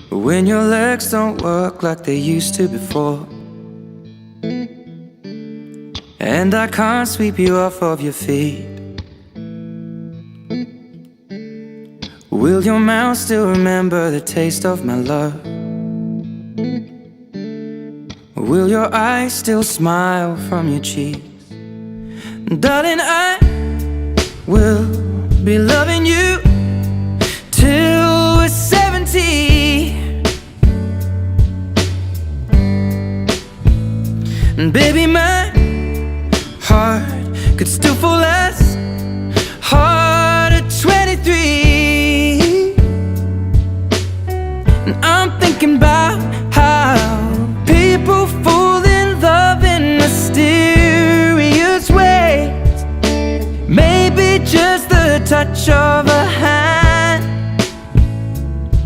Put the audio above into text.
when your legs don't work like they used to before, and I can't sweep you off of your feet. Will your mouth still remember the taste of my love? Will your eyes still smile from your cheeks? Darling, I will be loving you till we're 70. And baby, my heart could still fall as hard at 23. And I'm thinking about how people fall in love in mysterious ways. Maybe just the touch of